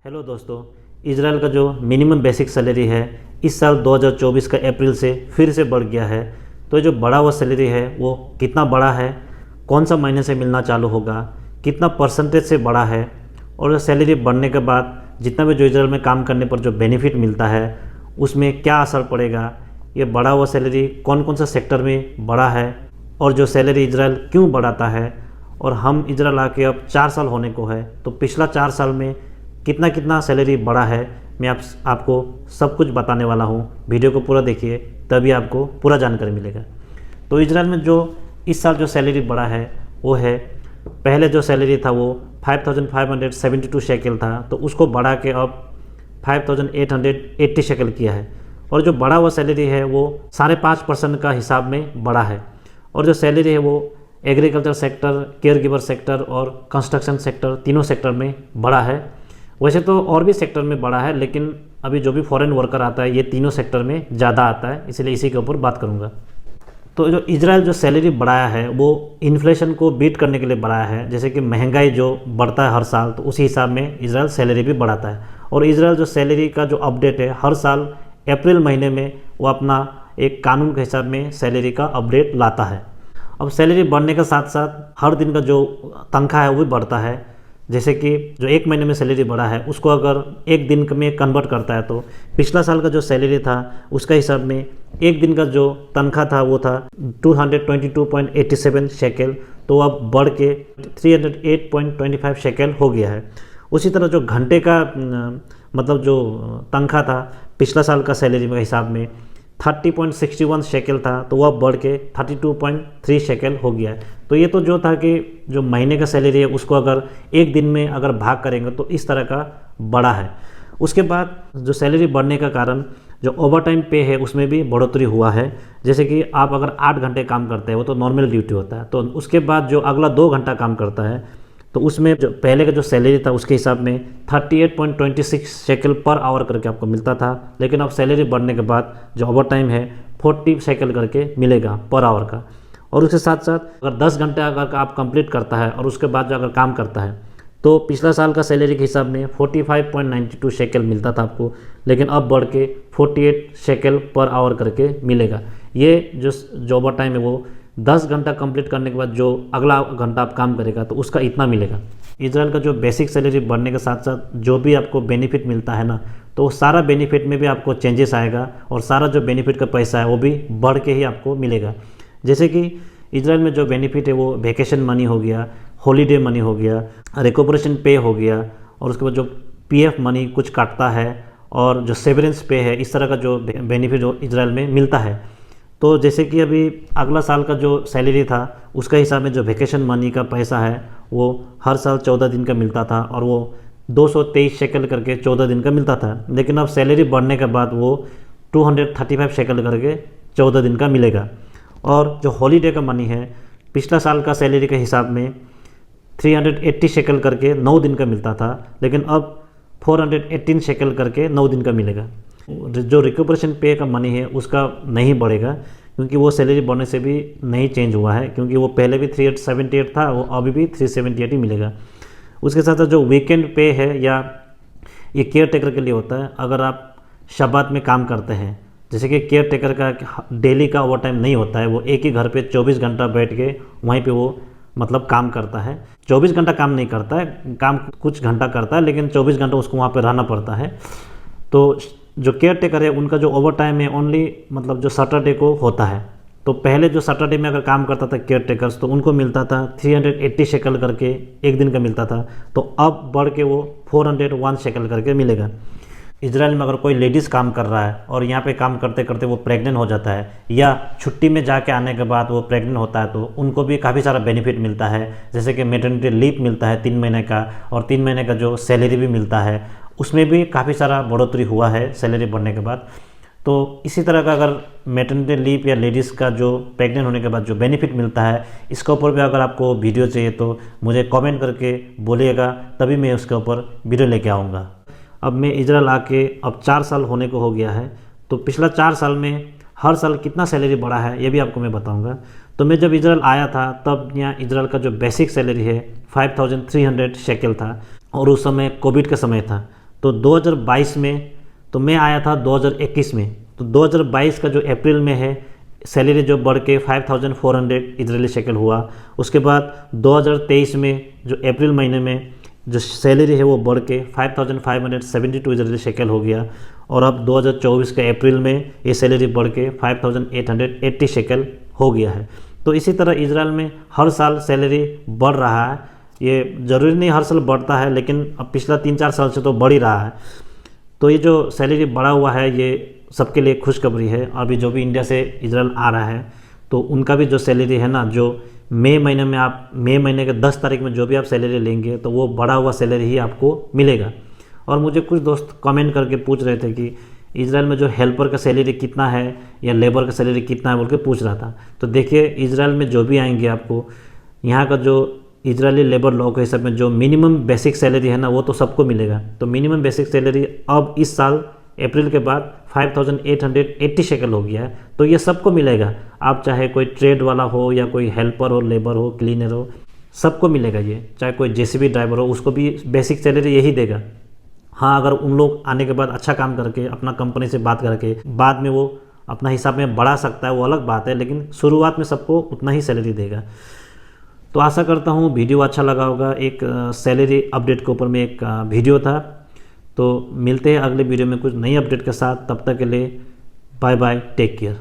Hello दोस्तों, Israel का जो मिनिमम बेसिक सैलरी है इस साल 2024 का अप्रैल से फिर से बढ़ गया है। तो ये जो बढ़ा हुआ सैलरी है वो कितना बड़ा है, कौन सा महीने से मिलना चालू होगा, कितना परसेंटेज से बढ़ा है, और सैलरी बढ़ने के बाद जितना भी जो इजराइल में काम करने पर जो बेनिफिट मिलता है उसमें क्या असर पड़ेगा, ये बढ़ा हुआ सैलरी कौन कौन सा सेक्टर में बढ़ा है, और जो सैलरी इजराइल क्यों बढ़ाता है, और हम इजराइल आके अब 4 साल होने को है तो पिछला 4 साल में कितना कितना सैलरी बढ़ा है, मैं आपको सब कुछ बताने वाला हूँ। वीडियो को पूरा देखिए तभी आपको पूरा जानकारी मिलेगा। तो इजराइल में जो इस साल जो सैलरी बढ़ा है वो है, पहले जो सैलरी था वो 5572 शेकल था, तो उसको बढ़ा के अब 5880 शेकल किया है। और जो बढ़ा हुआ सैलरी है वो 5.5% का हिसाब में बढ़ा है। और जो सैलरी है वो agriculture sector, care giver sector और कंस्ट्रक्शन सेक्टर, तीनों सेक्टर में बढ़ा है। वैसे तो और भी सेक्टर में बढ़ा है, लेकिन अभी जो भी फॉरेन वर्कर आता है ये तीनों सेक्टर में ज़्यादा आता है, इसलिए इसी के ऊपर बात करूँगा। तो जो इजराइल जो सैलरी बढ़ाया है वो इन्फ्लेशन को बीट करने के लिए बढ़ाया है। जैसे कि महंगाई जो बढ़ता है हर साल, तो उसी हिसाब में इजराइल सैलरी भी बढ़ाता है। और इजराइल जो सैलरी का जो अपडेट है हर साल अप्रैल महीने में वो अपना एक कानून के हिसाब में सैलरी का अपडेट लाता है। अब सैलरी बढ़ने के साथ साथ हर दिन का जो तनख्वाह है वो भी बढ़ता है। जैसे कि जो एक महीने में सैलरी बढ़ा है उसको अगर एक दिन में कन्वर्ट करता है तो पिछला साल का जो सैलरी था उसका हिसाब में एक दिन का जो तनख्वाह था वो था 222.87 शेकल, तो अब बढ़ के 308.25 शेकल हो गया है। उसी तरह जो घंटे का मतलब जो तनख्वाह था पिछला साल का सैलरी के हिसाब में 30.61 शेकल था, तो वह बढ़ के 32.3 शेकल हो गया है। तो ये तो जो था कि जो महीने का सैलरी है उसको अगर एक दिन में अगर भाग करेंगे तो इस तरह का बढ़ा है। उसके बाद जो सैलरी बढ़ने का कारण जो ओवर टाइम पे है उसमें भी बढ़ोतरी हुआ है। जैसे कि आप अगर 8 घंटे काम करते हैं वो तो नॉर्मल ड्यूटी होता है, तो उसके बाद जो अगला 2 घंटा काम करता है तो उसमें जो पहले का जो सैलरी था उसके हिसाब में 38.26 शेकल पर आवर करके आपको मिलता था, लेकिन अब सैलरी बढ़ने के बाद जो ओवर टाइम है 40 शेकल करके मिलेगा पर आवर का। और उसके साथ साथ अगर 10 घंटे अगर आप कंप्लीट करता है और उसके बाद जो अगर काम करता है तो पिछला साल का सैलरी के हिसाब में 45.92 शेकल मिलता था आपको, लेकिन अब बढ़ के 48 शेकल पर आवर करके मिलेगा। ये जो ओवर टाइम है वो 10 घंटा कंप्लीट करने के बाद जो अगला घंटा आप काम करेगा तो उसका इतना मिलेगा। इजराइल का जो बेसिक सैलरी बढ़ने के साथ साथ जो भी आपको बेनिफिट मिलता है ना, तो सारा बेनिफिट में भी आपको चेंजेस आएगा और सारा जो बेनिफिट का पैसा है वो भी बढ़ के ही आपको मिलेगा। जैसे कि इजराइल में जो बेनिफिट है वो वेकेशन मनी हो गया, हॉलीडे मनी हो गया, रिकॉपरेशन पे हो गया, और उसके बाद जो पीएफ मनी कुछ काटता है, और जो सेवरेंस पे है, इस तरह का जो बेनिफिट जो इजराइल में मिलता है। तो जैसे कि अभी अगला साल का जो सैलरी था उसका हिसाब में जो वेकेशन मनी का पैसा है वो हर साल 14 दिन का मिलता था, और वो 223 शेकल करके 14 दिन का मिलता था, लेकिन अब सैलरी बढ़ने के बाद वो 235 शेकल करके 14 दिन का मिलेगा। और जो हॉलीडे का मनी है पिछला साल का सैलरी के हिसाब में 380 शेकल करके 9 दिन का मिलता था, लेकिन अब 418 शेकल करके 9 दिन का मिलेगा। जो रिकवरेशन पे का मनी है उसका नहीं बढ़ेगा, क्योंकि वो सैलरी बढ़ने से भी नहीं चेंज हुआ है, क्योंकि वो पहले भी 378 था, वो अभी भी 378 ही मिलेगा। उसके साथ साथ जो वीकेंड पे है या ये केयर टेकर के लिए होता है, अगर आप शबात में काम करते हैं, जैसे कि केयर टेकर का डेली का ओवर टाइम नहीं होता है, वो एक ही घर पे 24 घंटा बैठ के वहीं पे वो मतलब काम करता है। 24 घंटा काम नहीं करता है, काम कुछ घंटा करता है, लेकिन 24 घंटा उसको वहाँ पे रहना पड़ता है। तो जो केयर टेकर है उनका जो ओवर टाइम है ओनली मतलब जो सैटरडे को होता है। तो पहले जो सैटरडे में अगर काम करता था केयर टेकर्स तो उनको मिलता था 380 शेकल करके एक दिन का मिलता था, तो अब बढ़ के वो 401 शेकल करके मिलेगा। इजराइल में अगर कोई लेडीज़ काम कर रहा है और यहाँ पे काम करते करते वो प्रेग्नेंट हो जाता है, या छुट्टी में जाके आने के बाद वो प्रेग्नेंट होता है, तो उनको भी काफ़ी सारा बेनिफिट मिलता है। जैसे कि मैटरनिटी लीव मिलता है 3 महीने का, और 3 महीने का जो सैलरी भी मिलता है, उसमें भी काफ़ी सारा बढ़ोतरी हुआ है सैलरी बढ़ने के बाद। तो इसी तरह का अगर मैटरनिटी लीव या लेडीज़ का जो प्रेग्नेंट होने के बाद जो बेनिफिट मिलता है, इसके ऊपर भी अगर आपको वीडियो चाहिए तो मुझे कमेंट करके बोलिएगा, तभी मैं उसके ऊपर वीडियो लेके आऊँगा। अब मैं इजराइल आके अब 4 साल होने को हो गया है, तो पिछला 4 साल में हर साल कितना सैलरी बढ़ा है ये भी आपको मैं बताऊंगा। तो मैं जब इजराइल आया था तब यहाँ इजराइल का जो बेसिक सैलरी है 5300 शेकल था, और उस समय कोविड का समय था। तो 2022 में, तो मैं आया था 2021 में, तो 2022 का जो अप्रैल में है सैलरी जो बढ़ के 5400 इजरायली शेकल हुआ। उसके बाद 2023 में जो अप्रैल महीने में जो सैलरी है वो बढ़ के 5572 इजरायली शेकल हो गया। और अब 2024 के अप्रैल में ये सैलरी बढ़ के 5880 शेकल हो गया है। तो इसी तरह इजराइल में हर साल सैलरी बढ़ रहा है। ये ज़रूरी नहीं हर साल बढ़ता है, लेकिन अब पिछला 3-4 साल से तो बढ़ ही रहा है। तो ये जो सैलरी बढ़ा हुआ है ये सबके लिए खुशखबरी है। अभी जो भी इंडिया से इजराइल आ रहा है तो उनका भी जो सैलरी है ना, जो मई महीने में आप मई महीने के 10 तारीख में जो भी आप सैलरी लेंगे तो वो बढ़ा हुआ सैलरी ही आपको मिलेगा। और मुझे कुछ दोस्त कमेंट करके पूछ रहे थे कि इजराइल में जो हेल्पर का सैलरी कितना है या लेबर का सैलरी कितना है बोल के पूछ रहा था। तो देखिए, इजराइल में जो भी आएंगे आपको यहाँ का जो इजरायली लेबर लॉ के हिसाब में जो मिनिमम बेसिक सैलरी है ना वो तो सबको मिलेगा। तो मिनिमम बेसिक सैलरी अब इस साल अप्रैल के बाद 5880 शेकल हो गया है। तो ये सबको मिलेगा, आप चाहे कोई ट्रेड वाला हो या कोई हेल्पर हो, लेबर हो, क्लीनर हो, सबको मिलेगा ये। चाहे कोई जेसीबी ड्राइवर हो उसको भी बेसिक सैलरी यही देगा। हाँ, अगर उन लोग आने के बाद अच्छा काम करके अपना कंपनी से बात करके बाद में वो अपना हिसाब में बढ़ा सकता है वो अलग बात है, लेकिन शुरुआत में सबको उतना ही सैलरी देगा। तो आशा करता हूँ वीडियो अच्छा लगा होगा। एक सैलरी अपडेट के ऊपर में एक वीडियो था। तो मिलते हैं अगले वीडियो में कुछ नई अपडेट के साथ। तब तक के लिए बाय बाय, टेक केयर।